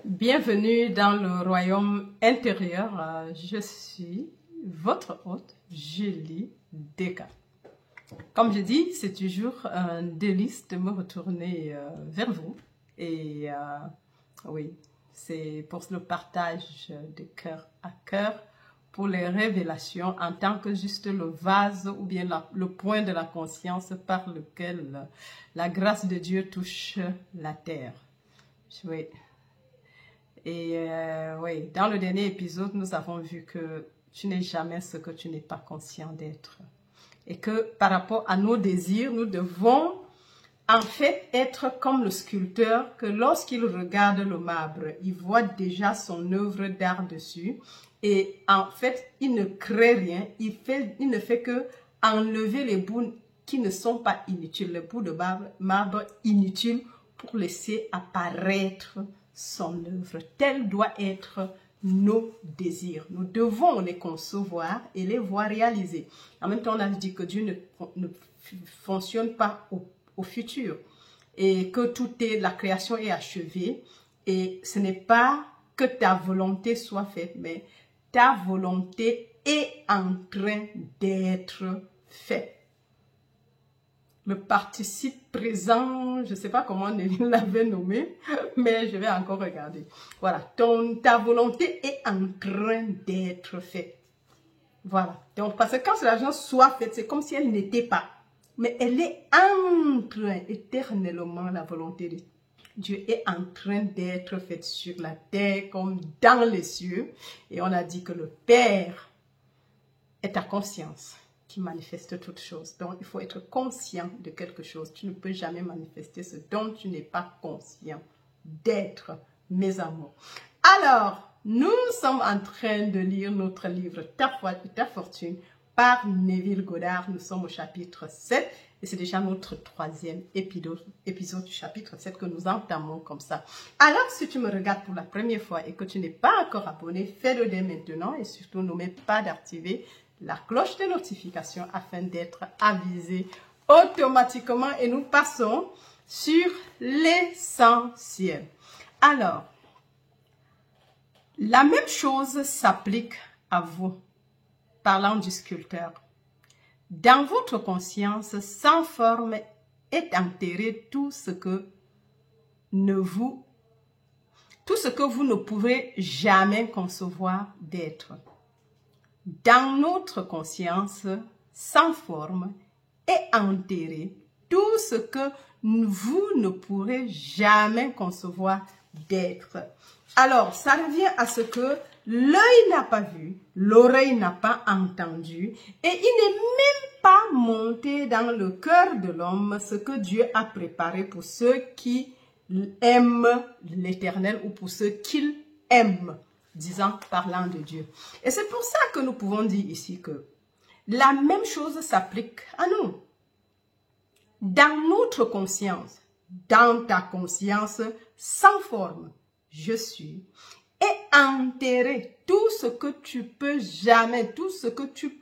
Bienvenue dans le royaume intérieur. Je suis votre hôte, Julie Deka. Comme je dis, c'est toujours un délice de me retourner vers vous. Et oui, c'est pour le partage de cœur à cœur, pour les révélations en tant que juste le vase ou bien le point de la conscience par lequel la grâce de Dieu touche la terre. Oui. Et oui, dans le dernier épisode, nous avons vu que tu n'es jamais ce que tu n'es pas conscient d'être. Et que par rapport à nos désirs, nous devons en fait être comme le sculpteur, que lorsqu'il regarde le marbre, il voit déjà son œuvre d'art dessus. Et en fait, il ne crée rien, il ne fait que enlever les bouts qui ne sont pas inutiles, les bouts de marbre inutiles pour laisser apparaître son œuvre. Tel doit être nos désirs. Nous devons les concevoir et les voir réaliser. En même temps, on a dit que Dieu ne fonctionne pas au futur et que la création est achevée et ce n'est pas que ta volonté soit faite, mais ta volonté est en train d'être faite. Le participe présent, je ne sais pas comment on l'avait nommé, mais je vais encore regarder. Voilà, ta volonté est en train d'être faite. Voilà, donc parce que quand l'argent soit faite, c'est comme si elle n'était pas. Mais elle est en train, éternellement, la volonté de Dieu est en train d'être faite sur la terre comme dans les cieux. Et on a dit que le Père est ta conscience qui manifeste toutes choses. Donc, il faut être conscient de quelque chose. Tu ne peux jamais manifester ce dont tu n'es pas conscient d'être, mes amours. Alors, nous sommes en train de lire notre livre « Ta foi et ta fortune » par Neville Goddard. Nous sommes au chapitre 7 et c'est déjà notre troisième épisode du chapitre 7 que nous entamons comme ça. Alors, si tu me regardes pour la première fois et que tu n'es pas encore abonné, fais-le dès maintenant et surtout n'oublie pas d'activer la cloche de notification afin d'être avisé automatiquement et nous passons sur l'essentiel. Alors, la même chose s'applique à vous, parlant du sculpteur. Dans votre conscience, sans forme, est enterré tout ce que vous ne pouvez jamais concevoir d'être. Dans notre conscience, sans forme, est enterré tout ce que vous ne pourrez jamais concevoir d'être. Alors, ça revient à ce que l'œil n'a pas vu, l'oreille n'a pas entendu, et il n'est même pas monté dans le cœur de l'homme ce que Dieu a préparé pour ceux qui aiment l'Éternel ou pour ceux qu'il aime. Parlant de Dieu. Et c'est pour ça que nous pouvons dire ici que la même chose s'applique à nous. Dans notre conscience, dans ta conscience sans forme, je suis, et enterré tout ce que tu peux jamais, tout ce que tu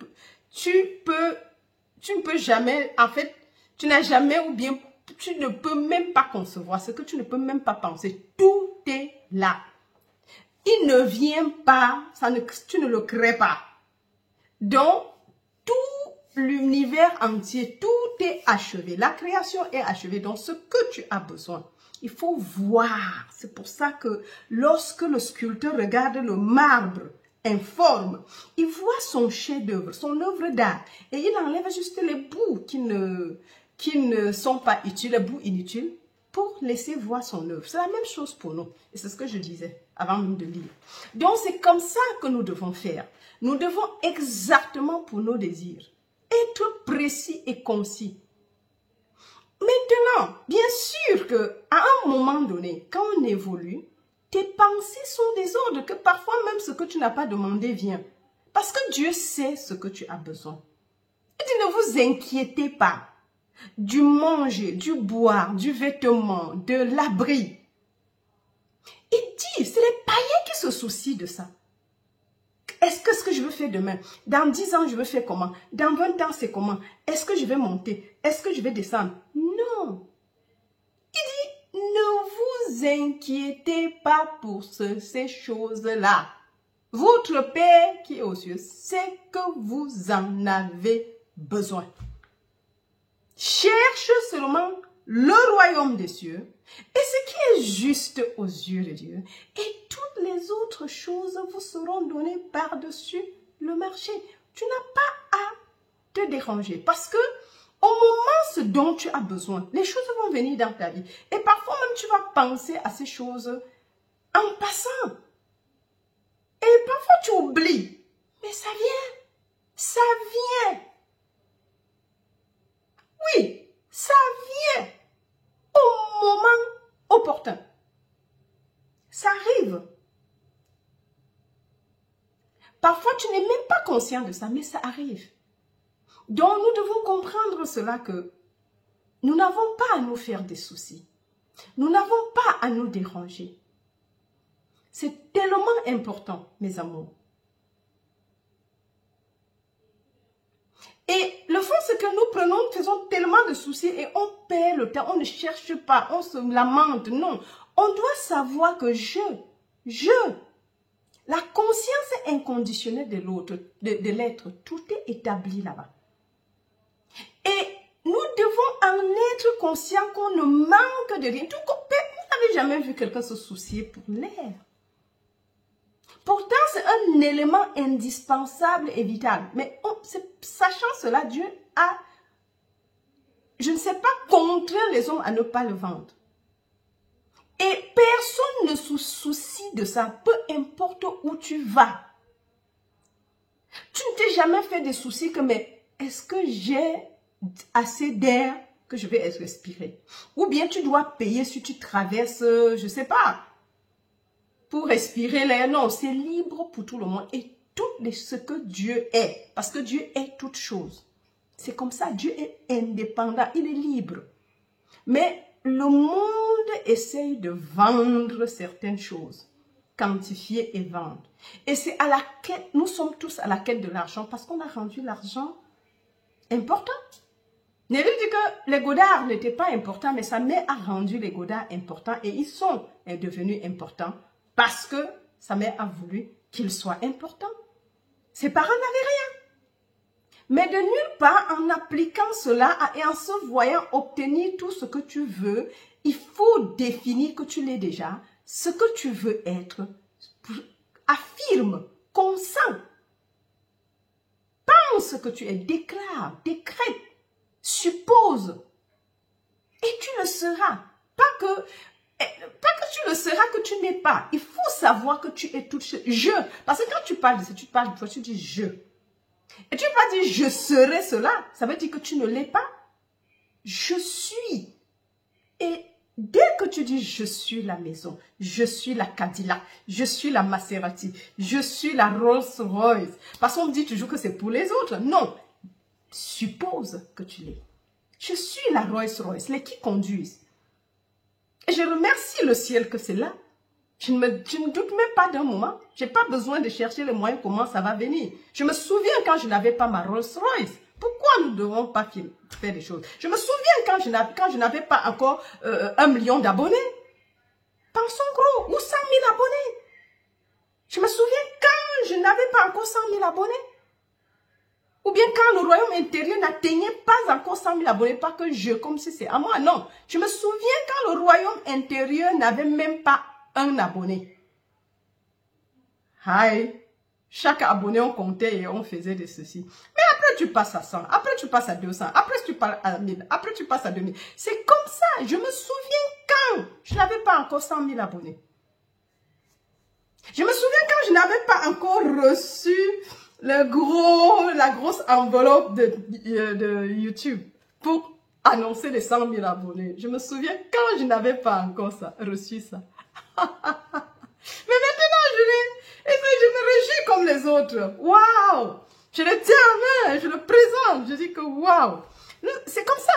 ne peux jamais, en fait, tu n'as jamais ou bien tu ne peux même pas concevoir, ce que tu ne peux même pas penser, tout est là. Il ne vient pas, tu ne le crées pas. Donc, tout l'univers entier, tout est achevé. La création est achevée. Donc, ce que tu as besoin, il faut voir. C'est pour ça que lorsque le sculpteur regarde le marbre informe, il voit son chef-d'œuvre, son œuvre d'art. Et il enlève juste les bouts qui ne sont pas utiles, les bouts inutiles, pour laisser voir son œuvre. C'est la même chose pour nous. Et c'est ce que je disais avant même de lire. Donc, c'est comme ça que nous devons faire. Nous devons exactement pour nos désirs être précis et concis. Maintenant, bien sûr qu'à un moment donné, quand on évolue, tes pensées sont des ordres que parfois même ce que tu n'as pas demandé vient. Parce que Dieu sait ce que tu as besoin. Et ne vous inquiétez pas. Du manger, du boire, du vêtement, de l'abri. Il dit, c'est les païens qui se soucient de ça. Est-ce que ce que je veux faire demain, dans 10 ans, je veux faire comment? Dans 20 ans, c'est comment? Est-ce que je vais monter? Est-ce que je vais descendre? Non. Il dit, ne vous inquiétez pas pour ces choses-là. Votre Père qui est aux cieux sait que vous en avez besoin. Cherche seulement le royaume des cieux et ce qui est juste aux yeux de Dieu. Et toutes les autres choses vous seront données par-dessus le marché. Tu n'as pas à te déranger parce que au moment ce dont tu as besoin, les choses vont venir dans ta vie. Et parfois même tu vas penser à ces choses en passant. Et parfois tu oublies. Mais ça vient. Ça vient. Oui, ça vient au moment opportun. Ça arrive. Parfois, tu n'es même pas conscient de ça, mais ça arrive. Donc, nous devons comprendre cela que nous n'avons pas à nous faire des soucis. Nous n'avons pas à nous déranger. C'est tellement important, mes amours. Et le fond, c'est que nous faisons tellement de soucis et on perd le temps, on ne cherche pas, on se lamente. Non, on doit savoir que la conscience inconditionnelle de l'autre, de l'être, tout est établi là-bas. Et nous devons en être conscients qu'on ne manque de rien. Vous n'avez jamais vu quelqu'un se soucier pour l'air. Pourtant, c'est un élément indispensable et vital. Mais sachant cela, Dieu a, je ne sais pas, contraint les hommes à ne pas le vendre. Et personne ne se soucie de ça, peu importe où tu vas. Tu ne t'es jamais fait des soucis que, mais est-ce que j'ai assez d'air que je vais respirer? Ou bien tu dois payer si tu traverses, je ne sais pas, pour respirer l'air. Non, c'est libre pour tout le monde. Et tout ce que Dieu est, parce que Dieu est toute chose. C'est comme ça, Dieu est indépendant, il est libre. Mais le monde essaye de vendre certaines choses, quantifier et vendre. Et c'est à la quête, nous sommes tous à la quête de l'argent parce qu'on a rendu l'argent important. Nelly dit que les Godards n'étaient pas importants, mais sa mère a rendu les Godards importants et ils sont devenus importants parce que sa mère a voulu qu'ils soient importants. Ses parents n'avaient rien. Mais de nulle part, en appliquant cela et en se voyant obtenir tout ce que tu veux, il faut définir que tu l'es déjà, ce que tu veux être. Affirme, consent. Pense que tu es, déclare, décrète, suppose. Et tu le seras. Pas que tu le seras que tu n'es pas. Il faut savoir que tu es toute chose. Je. Parce que quand tu parles de ça, tu parles de toi, tu dis je. Et tu ne peux pas dire je serai cela. Ça veut dire que tu ne l'es pas. Je suis. Et dès que tu dis je suis la maison, je suis la Cadillac, je suis la Maserati, je suis la Rolls Royce. Parce qu'on dit toujours que c'est pour les autres. Non. Suppose que tu l'es. Je suis la Rolls Royce, les qui conduisent. Et je remercie le ciel que c'est là. Je ne doute même pas d'un moment. Je n'ai pas besoin de chercher les moyens comment ça va venir. Je me souviens quand je n'avais pas ma Rolls Royce. Pourquoi nous ne devons pas faire des choses? Je me souviens quand je n'avais pas encore 1 million d'abonnés. Pensons gros, ou 100 000 abonnés. Je me souviens quand je n'avais pas encore 100 000 abonnés. Ou bien quand le royaume intérieur n'atteignait pas encore 100 000 abonnés, pas que je, comme si c'est à moi, non. Je me souviens quand le royaume intérieur n'avait même pas un abonné. Aïe, chaque abonné on comptait et on faisait de ceci. Mais après tu passes à 100, après tu passes à 200, après tu passes à 1000, après tu passes à 2000. C'est comme ça, je me souviens quand je n'avais pas encore 100 000 abonnés. Je me souviens quand je n'avais pas encore reçu la grosse enveloppe de YouTube pour annoncer les 100 000 abonnés. Je me souviens quand je n'avais pas encore reçu ça. Mais maintenant, je me réjouis comme les autres. Waouh! Je le tiens en main, je le présente. Je dis que waouh! C'est comme ça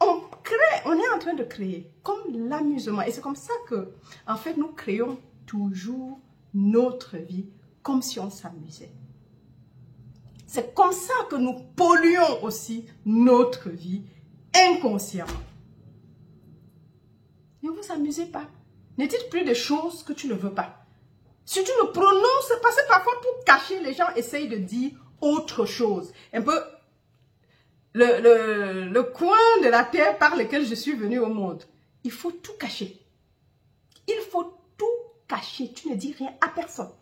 qu'on crée, on est en train de créer, comme l'amusement. Et c'est comme ça que, en fait, nous créons toujours notre vie comme si on s'amusait. C'est comme ça que nous polluons aussi notre vie inconsciemment. Ne vous amusez pas. Ne dites plus des choses que tu ne veux pas. Si tu le prononces, parce que parfois pour cacher, les gens essayent de dire autre chose. Un peu le coin de la terre par lequel je suis venue au monde. Il faut tout cacher. Il faut tout cacher. Tu ne dis rien à personne.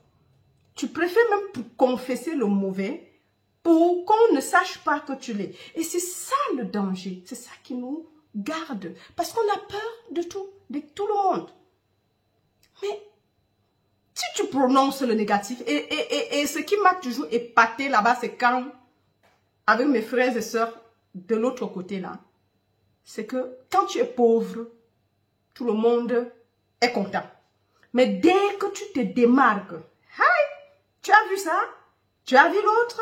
Tu préfères même pour confesser le mauvais pour qu'on ne sache pas que tu l'es. Et c'est ça le danger. C'est ça qui nous garde. Parce qu'on a peur de tout le monde. Mais si tu prononces le négatif, et ce qui m'a toujours épaté là-bas, c'est quand, avec mes frères et sœurs de l'autre côté là, c'est que quand tu es pauvre, tout le monde est content. Mais dès que tu te démarques, hey, tu as vu ça? Tu as vu l'autre?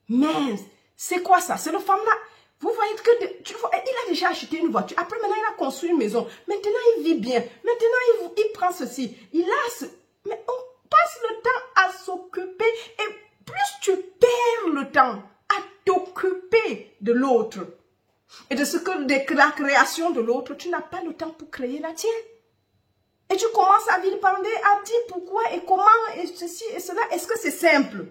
Mais c'est quoi ça? C'est le femme là. Vous voyez que il a déjà acheté une voiture. Après, maintenant, il a construit une maison. Maintenant, il vit bien. Maintenant, il prend ceci. Il a ce... Mais on passe le temps à s'occuper. Et plus tu perds le temps à t'occuper de l'autre et de la création de l'autre, tu n'as pas le temps pour créer la tienne. Et tu commences à vilipender, à dire pourquoi et comment et ceci et cela. Est-ce que c'est simple?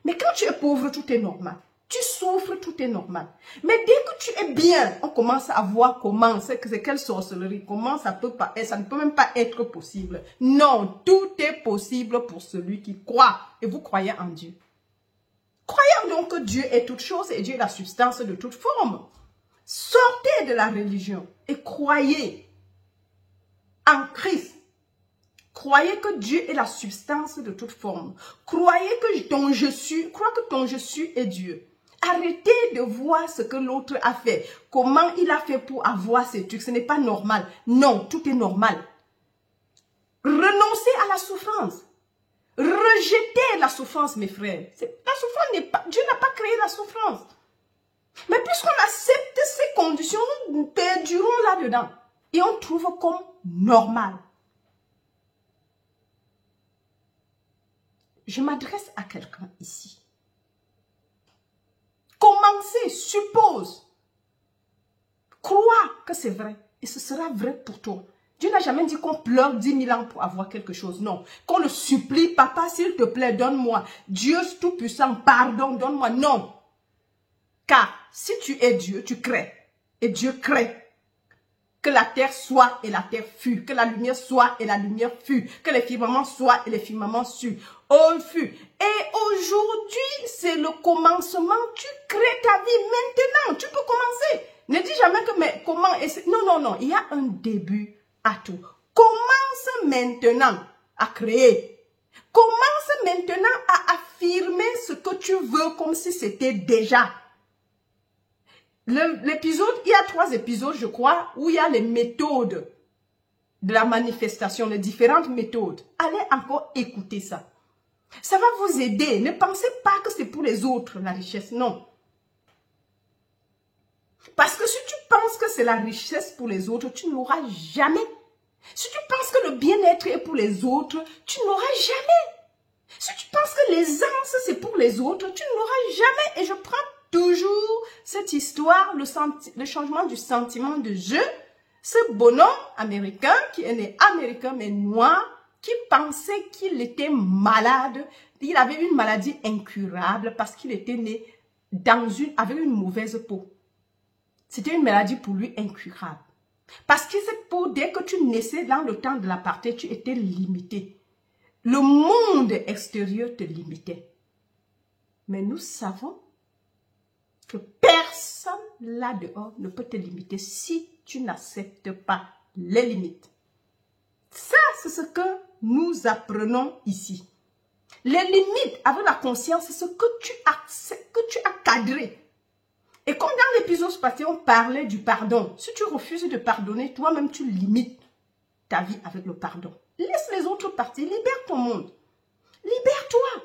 Mais quand tu es pauvre, tout est normal. Tu souffres, tout est normal. Mais dès que tu es bien, on commence à voir comment, c'est quelle sorcellerie, comment ça ne peut même pas être possible. Non, tout est possible pour celui qui croit. Et vous croyez en Dieu. Croyez donc que Dieu est toute chose et Dieu est la substance de toute forme. Sortez de la religion et croyez en Christ. Croyez que Dieu est la substance de toute forme. Croyez que ton je suis, crois que ton je suis est Dieu. Arrêtez de voir ce que l'autre a fait. Comment il a fait pour avoir ces trucs. Ce n'est pas normal. Non, tout est normal. Renoncez à la souffrance. Rejetez la souffrance, mes frères. La souffrance n'est pas... Dieu n'a pas créé la souffrance. Mais puisqu'on accepte ces conditions, nous perdurons là-dedans. Et on trouve comme normal. Je m'adresse à quelqu'un ici. Commencez, suppose, crois que c'est vrai et ce sera vrai pour toi. Dieu n'a jamais dit qu'on pleure 10 000 ans pour avoir quelque chose, non. Qu'on le supplie, papa, s'il te plaît, donne-moi. Dieu tout-puissant, pardon, donne-moi, non. Car si tu es Dieu, tu crées. Et Dieu crée. Que la terre soit et la terre fut. Que la lumière soit et la lumière fut. Que les firmaments soient et les firmaments fut. Et aujourd'hui, c'est le commencement. Tu crées ta vie maintenant. Tu peux commencer. Ne dis jamais que, mais comment... Non, non, non. Il y a un début à tout. Commence maintenant à créer. Commence maintenant à affirmer ce que tu veux comme si c'était déjà. L'épisode, il y a 3 épisodes, je crois, où il y a les méthodes de la manifestation, les différentes méthodes. Allez encore écouter ça. Ça va vous aider. Ne pensez pas que c'est pour les autres, la richesse. Non. Parce que si tu penses que c'est la richesse pour les autres, tu n'auras jamais. Si tu penses que le bien-être est pour les autres, tu n'auras jamais. Si tu penses que l'aisance, c'est pour les autres, tu n'auras jamais. Et je prends toujours cette histoire, le changement du sentiment de je. Ce bonhomme américain, qui est né américain mais noir, qui pensait qu'il était malade. Il avait une maladie incurable parce qu'il était né avec une mauvaise peau. C'était une maladie pour lui incurable. Parce que cette peau, dès que tu naissais dans le temps de l'apartheid, tu étais limité. Le monde extérieur te limitait. Mais nous savons que personne là-dehors ne peut te limiter si tu n'acceptes pas les limites. Ça, c'est ce que nous apprenons ici. Les limites avec la conscience, c'est ce que tu as cadré. Et comme dans l'épisode passé, on parlait du pardon. Si tu refuses de pardonner, toi-même, tu limites ta vie avec le pardon. Laisse les autres partir, libère ton monde. Libère-toi.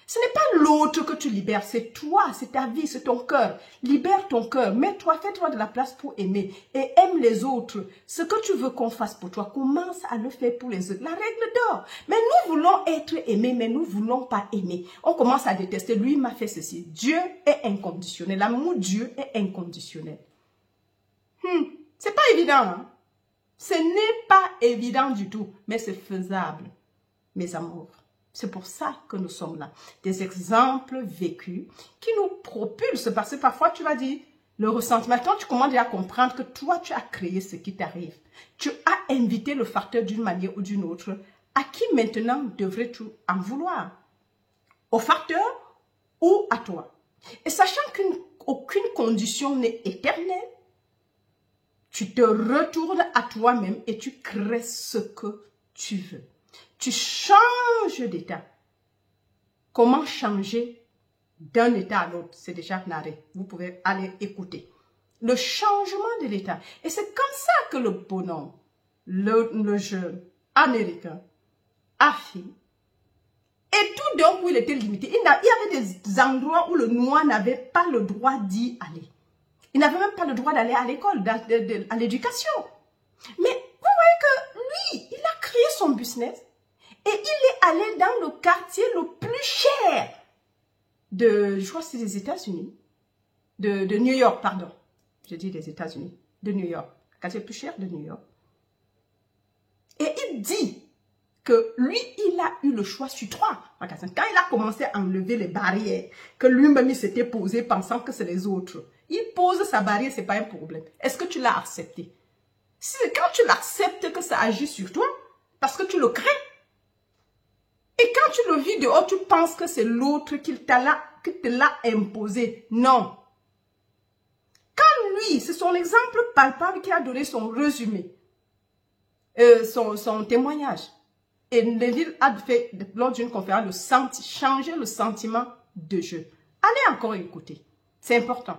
Ce n'est pas l'autre que tu libères, c'est toi, c'est ta vie, c'est ton cœur. Libère ton cœur, mets-toi, fais-toi de la place pour aimer et aime les autres. Ce que tu veux qu'on fasse pour toi, commence à le faire pour les autres. La règle d'or. Mais nous voulons être aimés, mais nous ne voulons pas aimer. On commence à détester, lui m'a fait ceci. Dieu est inconditionnel, l'amour de Dieu est inconditionnel. C'est pas évident, hein? Ce n'est pas évident du tout, mais c'est faisable, mes amours. C'est pour ça que nous sommes là. Des exemples vécus qui nous propulsent. Parce que parfois, tu vas dire, le ressentiment, quand tu commences à comprendre que toi, tu as créé ce qui t'arrive. Tu as invité le facteur d'une manière ou d'une autre. À qui maintenant devrais-tu en vouloir? Au facteur ou à toi? Et sachant qu'aucune condition n'est éternelle, tu te retournes à toi-même et tu crées ce que tu veux. Tu changes d'état. Comment changer d'un état à l'autre? C'est déjà narré. Vous pouvez aller écouter. Le changement de l'état. Et c'est comme ça que le bonhomme, le jeune américain, a fait. Et tout d'un coup, il était limité. Il y avait des endroits où le noir n'avait pas le droit d'y aller. Il n'avait même pas le droit d'aller à l'école, à l'éducation. Mais vous voyez que lui, il a créé son business. Et il est allé dans le quartier le plus cher je crois que c'est des États-Unis, de New York, pardon. Je dis des États-Unis, de New York. Le quartier le plus cher de New York. Et il dit que lui, il a eu le choix sur 3 magasins. Quand il a commencé à enlever les barrières, que lui-même il s'était posé pensant que c'est les autres. Il pose sa barrière, ce n'est pas un problème. Est-ce que tu l'as accepté? C'est quand tu l'acceptes que ça agit sur toi, parce que tu le crées. Et quand tu le vis dehors, tu penses que c'est l'autre qui te l'a imposé. Non. Quand lui, c'est son exemple palpable qui a donné son résumé, son témoignage. Et Neville a fait, lors d'une conférence, changer le sentiment de jeu. Allez encore écouter. C'est important.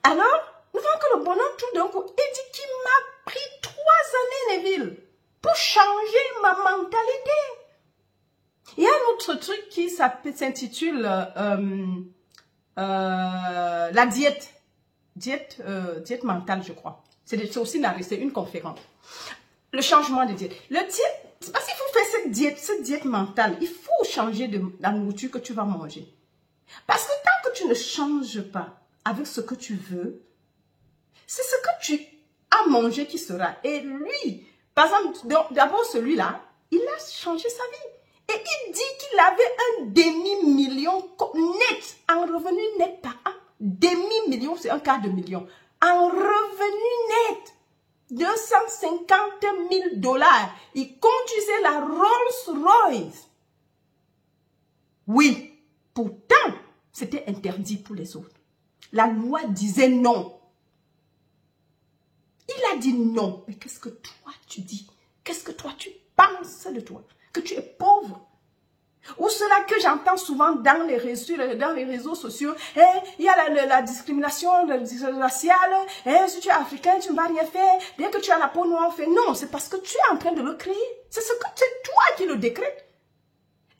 Alors, nous voyons que le bonhomme, tout d'un coup, il dit qu'il m'a pris 3 années, Neville, pour changer ma mentalité. Il y a un autre truc qui s'intitule la diète. Diète mentale, je crois. C'est aussi narré, c'est une conférence. Le changement de diète. C'est parce qu'il faut faire cette diète mentale. Il faut changer de la nourriture que tu vas manger. Parce que tant que tu ne changes pas avec ce que tu veux, c'est ce que tu as mangé qui sera. Et lui, par exemple, d'abord celui-là, il a changé sa vie. Et il dit qu'il avait un demi-million net, en revenu net par an. Demi-million, c'est un quart de million. En revenu net, 250 000 $. Il conduisait la Rolls-Royce. Oui, pourtant, c'était interdit pour les autres. La loi disait non. Il a dit non. Mais qu'est-ce que toi tu dis? Qu'est-ce que toi tu penses de toi? Que tu es pauvre. Ou cela que j'entends souvent dans les réseaux sociaux, il y a la discrimination raciale, si tu es africain, tu ne vas rien faire, dès que tu as la peau noire, on fait non, c'est parce que tu es en train de le créer. C'est toi qui le décrète.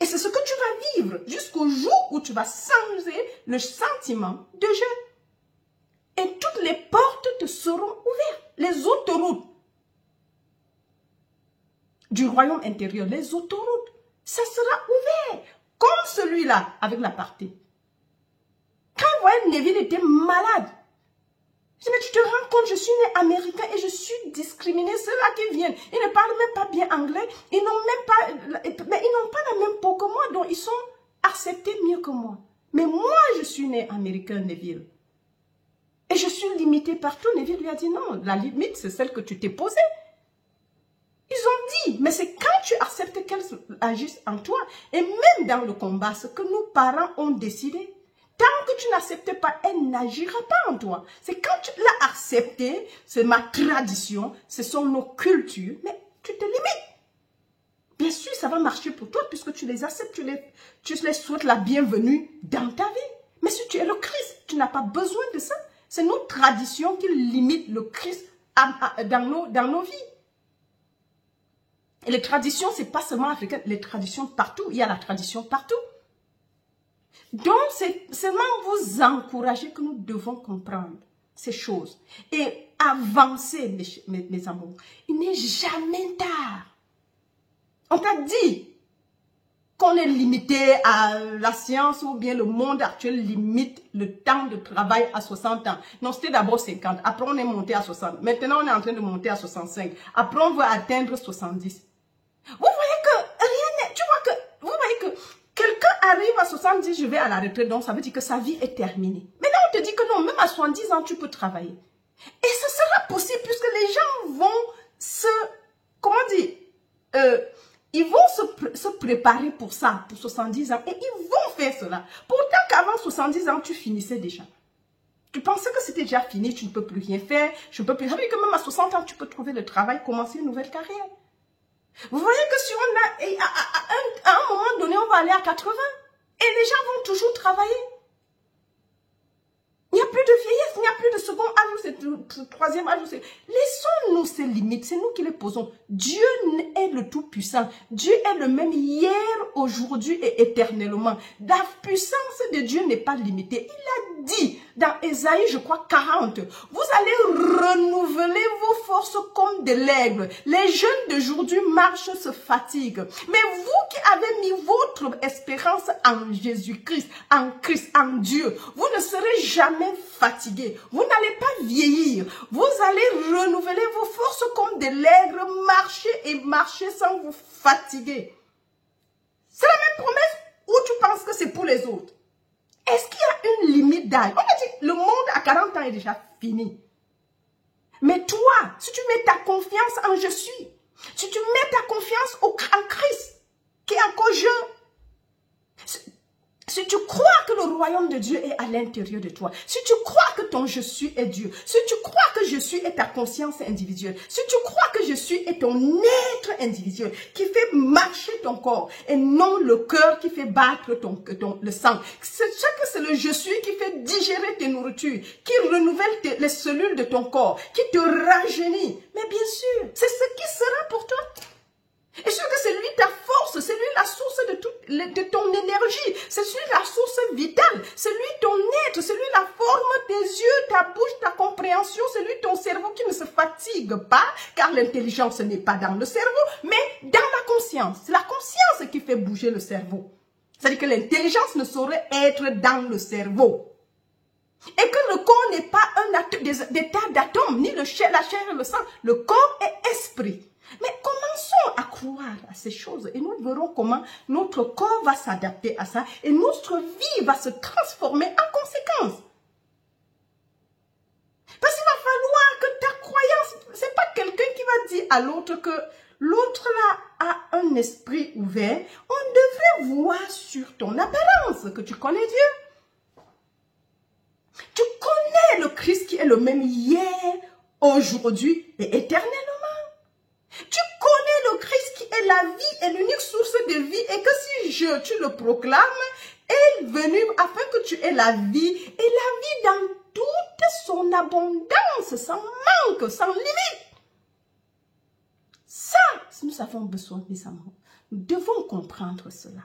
Et c'est ce que tu vas vivre jusqu'au jour où tu vas changer le sentiment de jeu. Et toutes les portes te seront ouvertes. Les autoroutes du royaume intérieur, les autoroutes, ça sera ouvert. Comme celui-là avec l'apartheid. Quand vous voyez Neville était malade, je dis, mais tu te rends compte, je suis né américain et je suis discriminé. Ceux-là qui viennent, ils ne parlent même pas bien anglais, ils n'ont pas la même peau que moi, donc ils sont acceptés mieux que moi. Mais moi, je suis né américain, Neville. Et je suis limité partout. Neville lui a dit non, la limite, c'est celle que tu t'es posée. Ils ont dit, mais c'est quand tu acceptes qu'elles agissent en toi. Et même dans le combat, ce que nos parents ont décidé, tant que tu n'acceptes pas, elle n'agira pas en toi. C'est quand tu l'as accepté, c'est ma tradition, ce sont nos cultures, mais tu te limites. Bien sûr, ça va marcher pour toi puisque tu les acceptes, tu les souhaites la bienvenue dans ta vie. Mais si tu es le Christ, tu n'as pas besoin de ça. C'est nos traditions qui limitent le Christ dans nos vies. Et les traditions, c'est pas seulement africain, les traditions partout, il y a la tradition partout. Donc, c'est seulement vous encourager que nous devons comprendre ces choses et avancer, mes amours. Il n'est jamais tard. On t'a dit, qu'on est limité à la science ou bien le monde actuel limite le temps de travail à 60 ans. Non, c'était d'abord 50. Après, on est monté à 60. Maintenant, on est en train de monter à 65. Après, on va atteindre 70. Vous voyez que rien n'est... Tu vois que... Vous voyez que quelqu'un arrive à 70, je vais à la retraite, donc ça veut dire que sa vie est terminée. Maintenant, on te dit que non, même à 70 ans, tu peux travailler. Et ce sera possible puisque les gens vont se... Comment dire ils vont se préparer pour ça, pour 70 ans, et ils vont faire cela. Pourtant qu'avant 70 ans, tu finissais déjà. Tu pensais que c'était déjà fini, tu ne peux plus rien faire, je ne peux plus... Ça veut dire que même à 60 ans, tu peux trouver le travail, commencer une nouvelle carrière. Vous voyez que si on a... À un moment donné, on va aller à 80, et les gens vont toujours travailler. Il n'y a plus de vieillesse, il n'y a plus de second âge, c'est troisième âge. Laissons-nous ces limites, c'est nous qui les posons. Dieu est le Tout-Puissant. Dieu est le même hier, aujourd'hui et éternellement. La puissance de Dieu n'est pas limitée. Il a dit dans Ésaïe, je crois, 40, vous allez renouveler vos forces comme de l'aigle. Les jeunes d'aujourd'hui marchent, se fatiguent. Mais vous qui avez mis votre espérance en Jésus-Christ, en Dieu, vous ne serez jamais fatigué, vous n'allez pas vieillir, vous allez renouveler vos forces comme de l'aigle, marcher sans vous fatiguer. C'est la même promesse ou tu penses que c'est pour les autres? Est-ce qu'il y a une limite d'âge? On a dit le monde à 40 ans est déjà fini. Mais toi, si tu mets ta confiance en je suis, si tu mets ta confiance en Christ, qui est encore jeune, si tu crois que le royaume de Dieu est à l'intérieur de toi, si tu crois que ton je suis est Dieu, si tu crois que je suis est ta conscience individuelle, si tu crois que je suis est ton être individuel qui fait marcher ton corps et non le cœur qui fait battre le sang. C'est le je suis qui fait digérer tes nourritures, qui renouvelle les cellules de ton corps, qui te rajeunit. Mais bien sûr, c'est ce qui sera pour toi. Et sûr que c'est lui ta force, c'est lui la source de ton énergie, c'est lui la source vitale, c'est lui ton être, c'est lui la forme tes yeux, ta bouche, ta compréhension, c'est lui ton cerveau qui ne se fatigue pas, car l'intelligence n'est pas dans le cerveau, mais dans la conscience. C'est la conscience qui fait bouger le cerveau. C'est-à-dire que l'intelligence ne saurait être dans le cerveau. Et que le corps n'est pas des tas d'atomes, ni la chair et le sang. Le corps est esprit. Mais commençons à croire à ces choses et nous verrons comment notre corps va s'adapter à ça et notre vie va se transformer en conséquence. Parce qu'il va falloir que ta croyance, c'est pas quelqu'un qui va dire à l'autre que l'autre là a un esprit ouvert. On devrait voir sur ton apparence que tu connais Dieu. Tu connais le Christ qui est le même hier, aujourd'hui et éternellement. Tu connais le Christ qui est la vie et l'unique source de vie et que si tu le proclames, est venu afin que tu aies la vie et la vie dans toute son abondance, sans manque, sans limite. Ça, nous avons besoin, mes amours. Nous devons comprendre cela.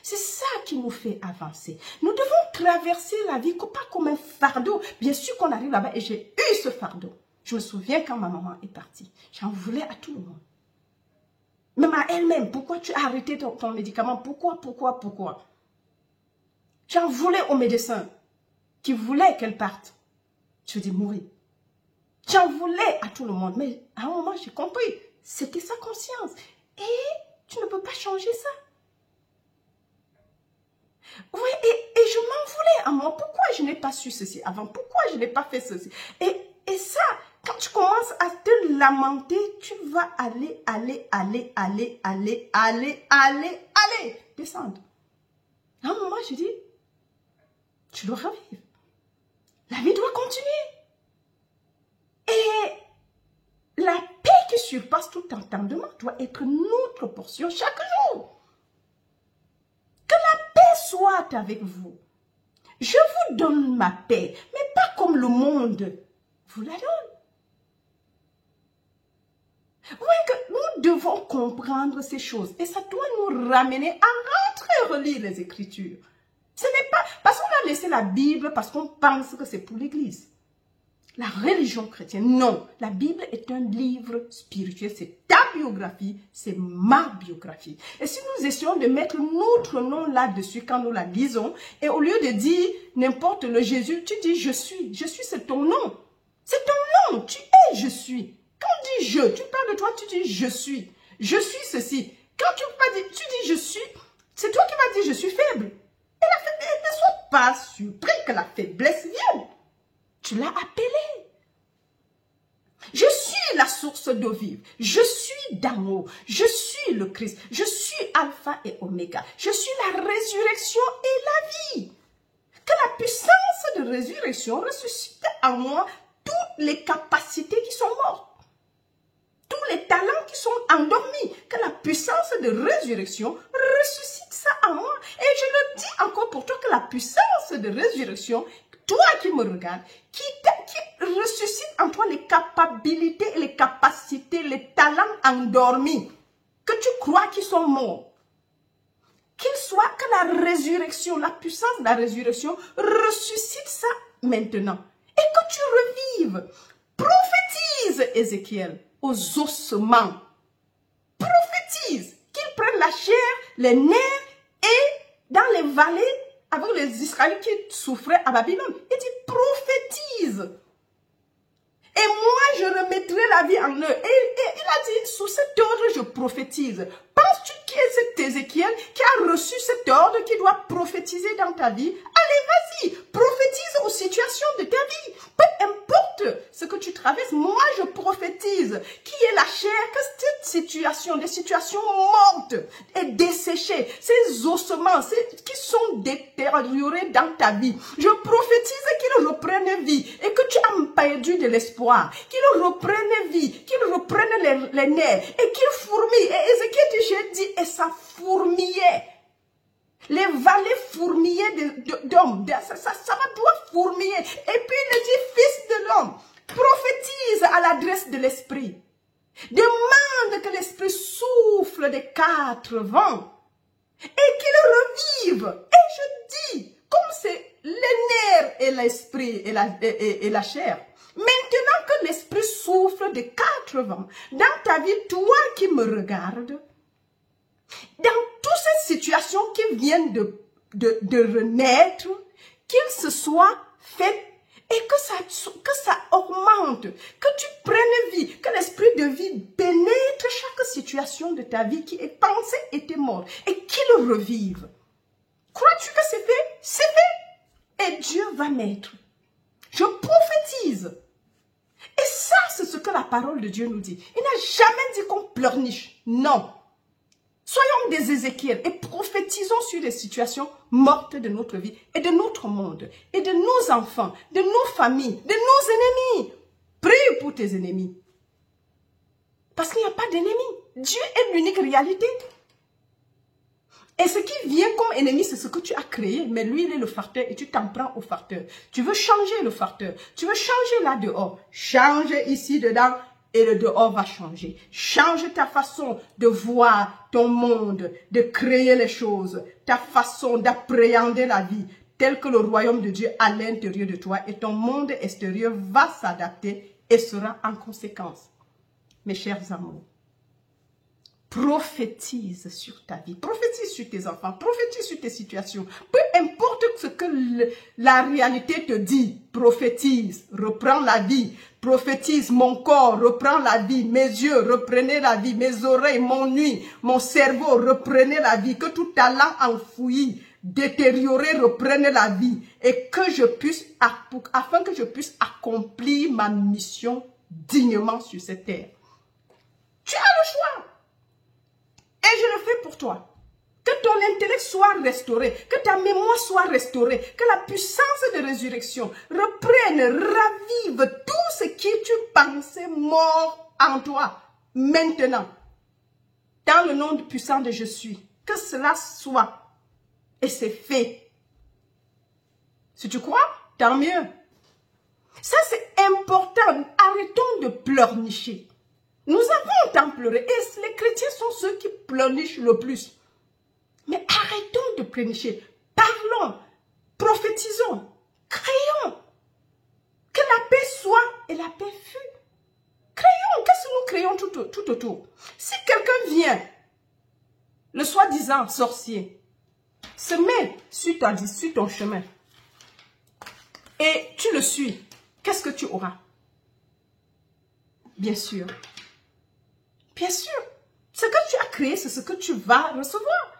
C'est ça qui nous fait avancer. Nous devons traverser la vie pas comme un fardeau. Bien sûr qu'on arrive là-bas et j'ai eu ce fardeau. Je me souviens quand ma maman est partie. J'en voulais à tout le monde. Même à elle-même. Pourquoi tu as arrêté ton médicament? Pourquoi? J'en voulais aux médecins qui voulaient qu'elle parte. Je dis mourir. J'en voulais à tout le monde. Mais à un moment, j'ai compris. C'était sa conscience. Et tu ne peux pas changer ça. Oui, et je m'en voulais à moi. Pourquoi je n'ai pas su ceci avant? Pourquoi je n'ai pas fait ceci? Et ça, quand tu commences à te lamenter, tu vas aller, descendre. À un moment, je dis, tu dois revivre. La vie doit continuer. Et la paix qui surpasse tout entendement doit être notre portion chaque jour. Que la paix soit avec vous. Je vous donne ma paix, mais pas comme le monde vous la donne. Vous voyez que nous devons comprendre ces choses. Et ça doit nous ramener à rentrer relire les Écritures. Ce n'est pas parce qu'on a laissé la Bible, parce qu'on pense que c'est pour l'Église. La religion chrétienne, non. La Bible est un livre spirituel. C'est ta biographie, c'est ma biographie. Et si nous essayons de mettre notre nom là-dessus quand nous la lisons, et au lieu de dire n'importe le Jésus, tu dis je suis. Je suis, c'est ton nom. C'est ton nom. Tu es je suis. Quand on dit je, tu parles de toi, tu dis je suis. Je suis ceci. Quand tu dis je suis, c'est toi qui vas dire je suis faible. Et la faiblesse, ne sois pas surpris que la faiblesse vienne. Tu l'as appelé. Je suis la source d'eau vive. Je suis d'amour. Je suis le Christ. Je suis Alpha et Oméga. Je suis la résurrection et la vie. Que la puissance de résurrection ressuscite en moi toutes les capacités qui sont mortes. Tous les talents qui sont endormis. Que la puissance de résurrection ressuscite ça en moi. Et je le dis encore pour toi que la puissance de résurrection, toi qui me regardes, qui ressuscite en toi les capacités, les capacités, les talents endormis, que tu crois qu'ils sont morts. Qu'il soit que la résurrection, la puissance de la résurrection ressuscite ça maintenant. Et que tu revives. Prophétise, Ézéchiel, aux ossements. Prophétise qu'ils prennent la chair, les nerfs et dans les vallées avec les Israélites qui souffraient à Babylone. Il dit prophétise. Et moi, je remettrai la vie en eux. Et il a dit, sous cet ordre, je prophétise. Penses-tu qui est cet Ézéchiel qui a reçu cet ordre qui doit prophétiser dans ta vie? Allez, vas-y, prophétise aux situations de ta vie. Peu importe ce que tu traverses, moi, je prophétise. Qui est la chair? Que cette situation, des situations mortes et desséchées, ces ossements qui sont détériorés dans ta vie, je prophétise qu'ils reprennent vie et que tu as perdu de l'espoir, qu'ils reprennent vie, qu'ils reprennent les nerfs et qu'ils fourmillent. Et Ézéchiel dit, j'ai dit, et ça fourmillait. Les vallées fourmillaient d'hommes. Ça doit fourmiller. Et puis il dit, fils de l'homme, prophétise à l'adresse de l'esprit. Demande que l'esprit souffle des 4 vents et qu'il revive. Et je dis, comme c'est les nerfs et l'esprit et la chair, maintenant que l'esprit souffle des 4 vents dans ta vie, toi qui me regardes, dans toutes ces situations qui viennent de renaître, qu'il se soit fait et que ça augmente, que tu prennes vie, que l'esprit de vie pénètre chaque situation de ta vie qui est pensée était morte et qu'il revive. Crois-tu que c'est fait? C'est fait. Et Dieu va mettre. Je prophétise. Et ça, c'est ce que la parole de Dieu nous dit. Il n'a jamais dit qu'on pleurniche. Non. Soyons des Ézéchiel et prophétisons sur les situations mortes de notre vie et de notre monde et de nos enfants, de nos familles, de nos ennemis. Prie pour tes ennemis. Parce qu'il n'y a pas d'ennemis. Dieu est l'unique réalité. Et ce qui vient comme ennemi, c'est ce que tu as créé. Mais lui, il est le farceur et tu t'en prends au farceur. Tu veux changer le farceur. Tu veux changer là dehors. Change ici dedans. Et le dehors va changer. Change ta façon de voir ton monde, de créer les choses, ta façon d'appréhender la vie, tel que le royaume de Dieu à l'intérieur de toi. Et ton monde extérieur va s'adapter et sera en conséquence. Mes chers amours, prophétise sur ta vie, prophétise sur tes enfants, prophétise sur tes situations. Peu importe ce que la réalité te dit, prophétise, reprends la vie. Prophétise, mon corps reprend la vie, mes yeux reprenez la vie, mes oreilles, mon nuit, mon cerveau reprenez la vie, que tout talent enfoui, détérioré reprenne la vie et que je puisse, afin que je puisse accomplir ma mission dignement sur cette terre. Tu as le choix. Et je le fais pour toi. Que ton intellect soit restauré, que ta mémoire soit restaurée, que la puissance de résurrection reprenne, ravive tout ce qui tu pensais mort en toi, maintenant. Dans le nom puissant de je suis, que cela soit. Et c'est fait. Si tu crois, tant mieux. Ça c'est important. Arrêtons de pleurnicher. Nous avons tant pleuré et les chrétiens sont ceux qui pleurnichent le plus. Mais arrêtons de pleurnicher. Parlons, prophétisons, créons. Que la paix soit et la paix fut. Créons, qu'est-ce que nous créons tout autour? Si quelqu'un vient, le soi-disant sorcier, se met sur ton chemin et tu le suis, qu'est-ce que tu auras? Bien sûr. Bien sûr. Ce que tu as créé, c'est ce que tu vas recevoir.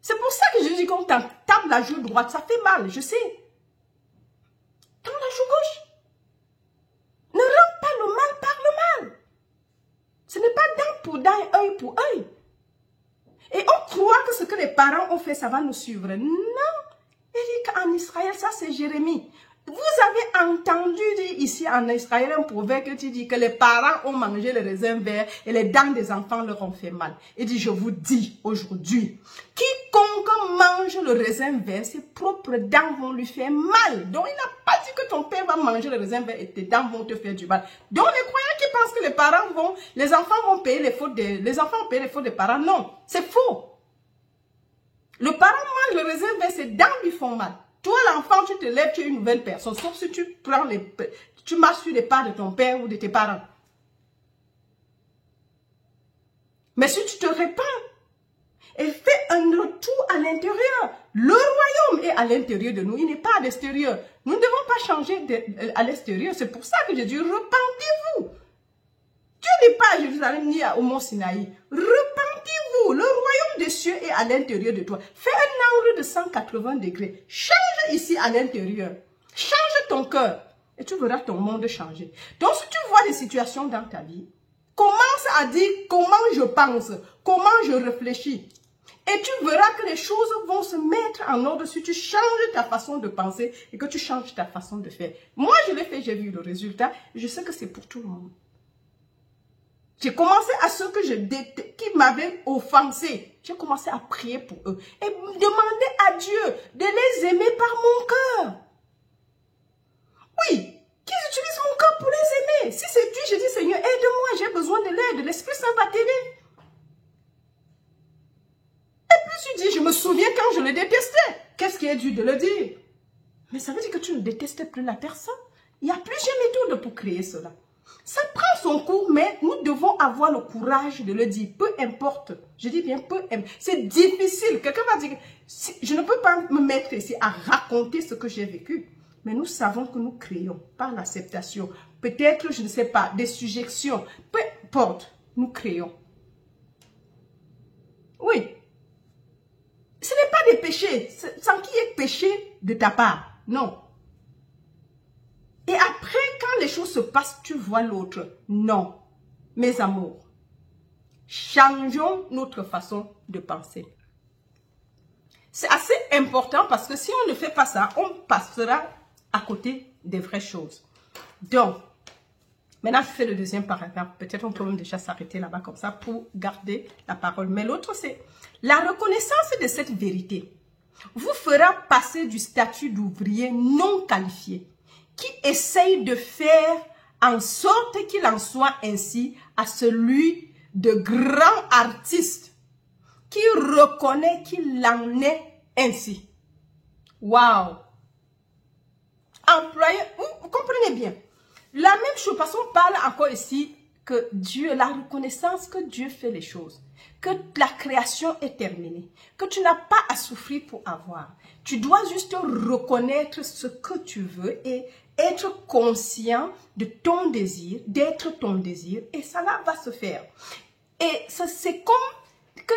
C'est pour ça que je dis qu'on tape la joue droite, ça fait mal, je sais. Dans la joue gauche. Ne rends pas le mal par le mal. Ce n'est pas dent pour dent et œil pour œil. Et on croit que ce que les parents ont fait, ça va nous suivre. Non. Eric, en Israël, ça c'est Jérémie. Vous avez entendu dire ici en Israël un proverbe que tu dis que les parents ont mangé les raisins verts et les dents des enfants leur ont fait mal. Il dit, je vous dis aujourd'hui, quiconque mange le raisin vert, ses propres dents vont lui faire mal. Donc il n'a pas dit que ton père va manger le raisin vert et tes dents vont te faire du mal. Donc les croyants qui pensent que les enfants vont payer les fautes des parents, non, c'est faux. Le parent mange le raisin vert, ses dents lui font mal. Toi, l'enfant, tu te lèves, tu es une nouvelle personne. Sauf si tu marches sur les pas de ton père ou de tes parents. Mais si tu te répands et fais un retour à l'intérieur, le royaume est à l'intérieur de nous. Il n'est pas à l'extérieur. Nous ne devons pas changer à l'extérieur. C'est pour ça que je dis, repentez-vous. Dieu n'est pas à Jérusalem ni au mont Sinaï. Repentez-vous. Le royaume des cieux est à l'intérieur de toi. Fais un angle de 180 degrés. Change ici à l'intérieur. Change ton cœur. Et tu verras ton monde changer. Donc, si tu vois des situations dans ta vie, commence à dire comment je pense, comment je réfléchis. Et tu verras que les choses vont se mettre en ordre si tu changes ta façon de penser et que tu changes ta façon de faire. Moi, je l'ai fait, j'ai vu le résultat. Je sais que c'est pour tout le monde. J'ai commencé à ceux qui m'avaient offensé. J'ai commencé à prier pour eux. Et demander à Dieu de les aimer par mon cœur. Oui, qu'ils utilisent mon cœur pour les aimer. Si c'est Dieu, je dis Seigneur, aide-moi, j'ai besoin de l'aide. L'Esprit Saint va t'aider. Et puis tu dis, je me souviens quand je le détestais. Qu'est-ce qui est dû de le dire? Mais ça veut dire que tu ne détestes plus la personne. Il y a plusieurs méthodes pour créer cela. Ça prend son cours, mais nous devons avoir le courage de le dire. Peu importe. Je dis bien peu importe. C'est difficile. Quelqu'un va dire, je ne peux pas me mettre ici à raconter ce que j'ai vécu. Mais nous savons que nous créons par l'acceptation. Peut-être, je ne sais pas, des suggestions. Peu importe, nous créons. Oui. Ce n'est pas des péchés. Sans qu'il y ait péché de ta part. Non. Et après, quand les choses se passent, tu vois l'autre. Non. Mes amours, changeons notre façon de penser. C'est assez important parce que si on ne fait pas ça, on passera à côté des vraies choses. Donc, maintenant, je fais le deuxième paragraphe. Peut-être on peut déjà s'arrêter là-bas comme ça pour garder la parole. Mais l'autre, c'est la reconnaissance de cette vérité vous fera passer du statut d'ouvrier non qualifié qui essaye de faire en sorte qu'il en soit ainsi à celui de grand artiste qui reconnaît qu'il en est ainsi. Waouh! Employé, vous comprenez bien. La même chose, parce qu'on parle encore ici que Dieu, la reconnaissance que Dieu fait les choses, que la création est terminée, que tu n'as pas à souffrir pour avoir. Tu dois juste reconnaître ce que tu veux et être conscient de ton désir, d'être ton désir, et ça va se faire. Et c'est comme que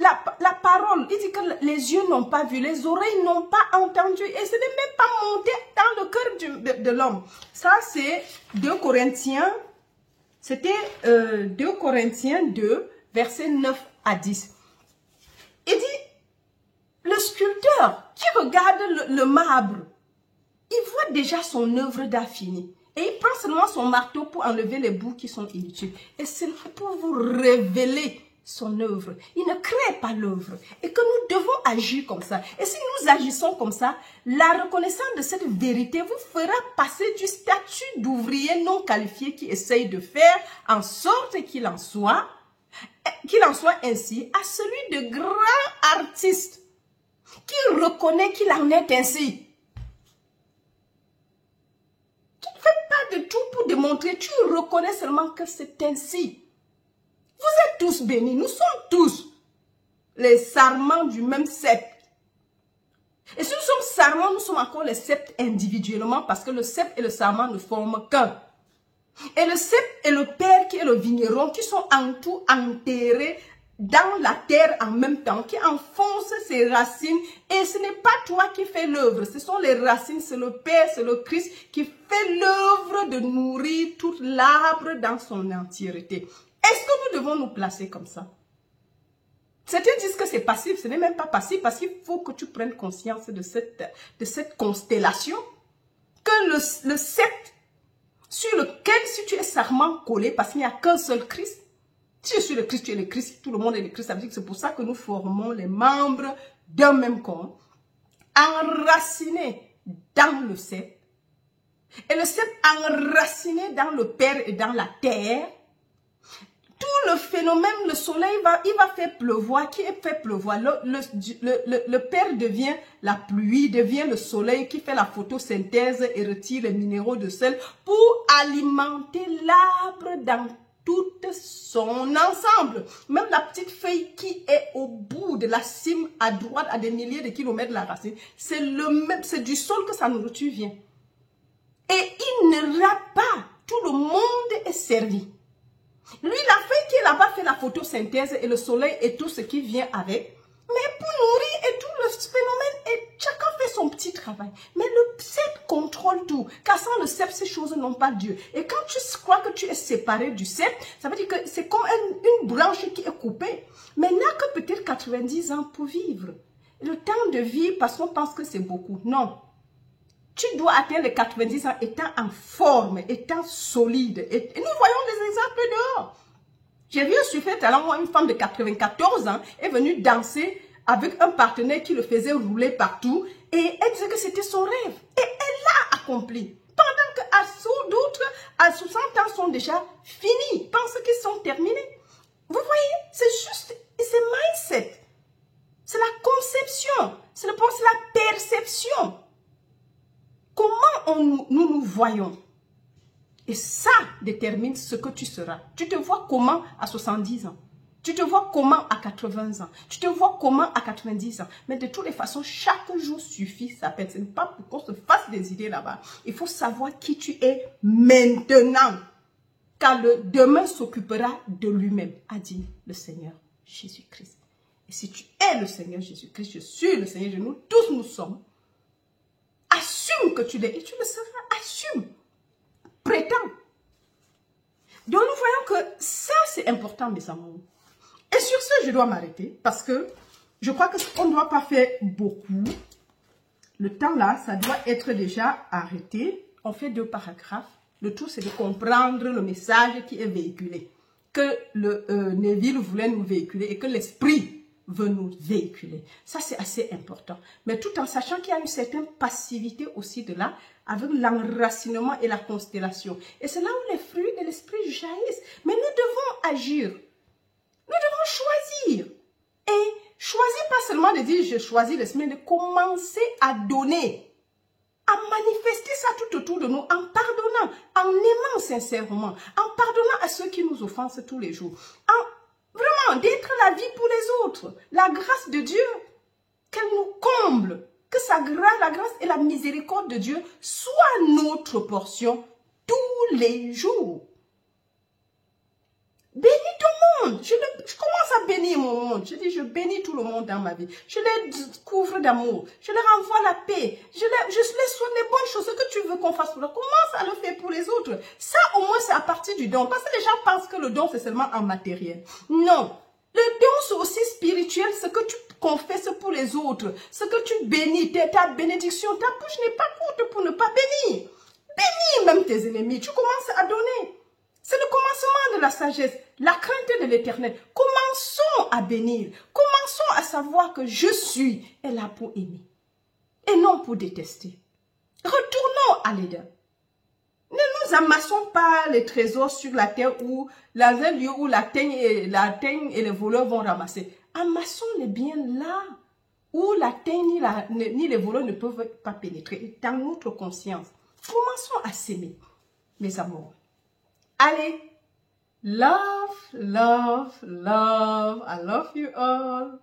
la parole, il dit que les yeux n'ont pas vu, les oreilles n'ont pas entendu, et ce n'est même pas monté dans le cœur de l'homme. Ça, c'est 2 Corinthiens, c'était 2 Corinthiens 2, versets 9 à 10. Il dit, le sculpteur qui regarde le marbre, il voit déjà son œuvre d'art finie. Et il prend seulement son marteau pour enlever les bouts qui sont inutiles. Et c'est pour vous révéler son œuvre. Il ne crée pas l'œuvre. Et que nous devons agir comme ça. Et si nous agissons comme ça, la reconnaissance de cette vérité vous fera passer du statut d'ouvrier non qualifié qui essaye de faire en sorte qu'il en soit ainsi à celui de grand artiste qui reconnaît qu'il en est ainsi. de tout pour démontrer, tu reconnais seulement que c'est ainsi. Vous êtes tous bénis, nous sommes tous les sarments du même sceptre. Et si nous sommes sarments, nous sommes encore les sceptres individuellement parce que le sceptre et le sarment ne forment qu'un. Et le sceptre et le père qui est le vigneron qui sont en tout enterrés dans la terre en même temps, qui enfonce ses racines. Et ce n'est pas toi qui fais l'œuvre, ce sont les racines, c'est le Père, c'est le Christ qui fait l'œuvre de nourrir tout l'arbre dans son entièreté. Est-ce que nous devons nous placer comme ça? Certains disent que c'est passif, ce n'est même pas passif parce qu'il faut que tu prennes conscience de cette constellation, que le sceptre sur lequel si tu es sarment collé, parce qu'il n'y a qu'un seul Christ, si je suis le Christ, tu es le Christ, tout le monde est le Christ, ça veut dire que c'est pour ça que nous formons les membres d'un même corps, enracinés dans le sceptre, et le sceptre enraciné dans le Père et dans la terre. Tout le phénomène, le soleil, il va faire pleuvoir. Qui fait pleuvoir? Le Père devient la pluie, devient le soleil qui fait la photosynthèse et retire les minéraux de sel pour alimenter l'arbre dans tout son ensemble. Même la petite feuille qui est au bout de la cime à droite, à des milliers de kilomètres de la racine, c'est le même, c'est du sol que sa nourriture vient. Et il ne rate pas. Tout le monde est servi. Lui, la feuille qui est là-bas fait la photosynthèse et le soleil et tout ce qui vient avec. Mais pour nourrir et tout le phénomène, et chacun fait son petit travail. Mais le sceptre contrôle tout. Car sans le sceptre, ces choses n'ont pas Dieu. Et quand tu crois que tu es séparé du sceptre, ça veut dire que c'est comme une branche qui est coupée. Mais n'a que peut-être 90 ans pour vivre. Le temps de vivre parce qu'on pense que c'est beaucoup. Non. Tu dois atteindre les 90 ans étant en forme, étant solide. Et nous voyons des exemples dehors. J'ai vu un super talent, une femme de 94 ans est venue danser avec un partenaire qui le faisait rouler partout. Et elle disait que c'était son rêve. Et elle l'a accompli. Pendant que d'autres, à 60 ans, sont déjà finis. Pensent qu'ils sont terminés. Vous voyez, c'est juste, c'est mindset. C'est la conception. C'est la perception. Comment nous voyons? Et ça détermine ce que tu seras. Tu te vois comment à 70 ans? Tu te vois comment à 80 ans? Tu te vois comment à 90 ans? Mais de toutes les façons, chaque jour suffit sa peine. Ce n'est pas pour qu'on se fasse des idées là-bas. Il faut savoir qui tu es maintenant. Car le demain s'occupera de lui-même, a dit le Seigneur Jésus-Christ. Et si tu es le Seigneur Jésus-Christ, je suis le Seigneur, nous tous nous sommes. Assume que tu l'es et tu le seras. Assume. Prétends. Donc nous voyons que ça c'est important mes amours. Et sur ce je dois m'arrêter parce que je crois qu'on ne doit pas faire beaucoup. Le temps là ça doit être déjà arrêté. On fait 2 paragraphes. Le tout c'est de comprendre le message qui est véhiculé. Que le Neville voulait nous véhiculer et que l'esprit veut nous véhiculer. Ça, c'est assez important. Mais tout en sachant qu'il y a une certaine passivité aussi de là, avec l'enracinement et la constellation. Et c'est là où les fruits de l'esprit jaillissent. Mais nous devons agir. Nous devons choisir. Et choisir pas seulement de dire je choisis l'esprit, mais de commencer à donner, à manifester ça tout autour de nous, en pardonnant, en aimant sincèrement, en pardonnant à ceux qui nous offensent tous les jours, en vraiment, d'être la vie pour les autres. La grâce de Dieu, qu'elle nous comble. Que la grâce et la miséricorde de Dieu soient notre portion tous les jours. Bénis ton monde. Je commence à bénir mon monde. Je dis, je bénis tout le monde dans ma vie. Je les couvre d'amour. Je leur envoie la paix. Je les souhaite les bonnes choses. Ce que tu veux qu'on fasse pour eux, commence à le faire pour les autres. Ça, au moins, c'est à partir du don. Parce que les gens pensent que le don, c'est seulement en matériel. Non. Le don, c'est aussi spirituel. Ce que tu confesses pour les autres. Ce que tu bénis. Ta bénédiction. Ta bouche n'est pas courte pour ne pas bénir. Bénis même tes ennemis. Tu commences à donner. C'est le commencement de la sagesse, la crainte de l'Éternel. Commençons à bénir. Commençons à savoir que je suis là pour aimer et non pour détester. Retournons à l'Éden. Ne nous amassons pas les trésors sur la terre ou dans un lieu où la teigne et les voleurs vont ramasser. Amassons les biens là où la teigne ni les voleurs ne peuvent pas pénétrer. Dans notre conscience, commençons à s'aimer. mes amours. Allez, love, love, love, I love you all.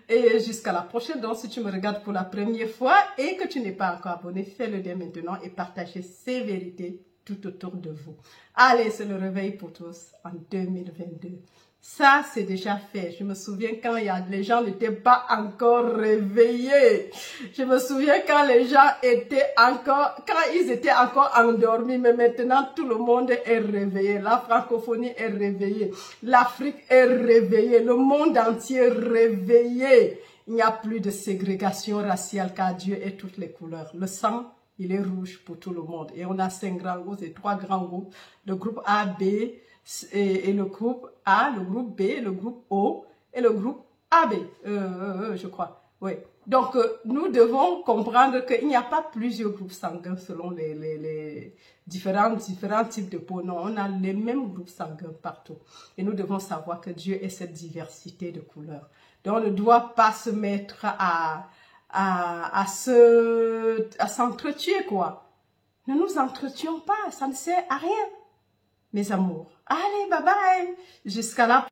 Et jusqu'à la prochaine. Donc, si tu me regardes pour la première fois et que tu n'es pas encore abonné, fais-le dès maintenant et partagez ces vérités tout autour de vous. Allez, c'est le réveil pour tous en 2022. Ça, c'est déjà fait. Je me souviens quand les gens n'étaient pas encore réveillés. Je me souviens quand les gens ils étaient encore endormis. Mais maintenant, tout le monde est réveillé. La francophonie est réveillée. L'Afrique est réveillée. Le monde entier est réveillé. Il n'y a plus de ségrégation raciale car Dieu est toutes les couleurs. Le sang, il est rouge pour tout le monde. Et on a 5 grands groupes et 3 grands groupes. Le groupe A, B, et le groupe A, le groupe B, le groupe O et le groupe AB, je crois. Oui. Donc, nous devons comprendre qu'il n'y a pas plusieurs groupes sanguins selon les différents types de peau. Non, on a les mêmes groupes sanguins partout. Et nous devons savoir que Dieu est cette diversité de couleurs. Donc, on ne doit pas se mettre à s'entretuer, quoi. Ne nous entretuons pas, ça ne sert à rien. Mes amours. Allez, bye bye. Jusqu'à la prochaine.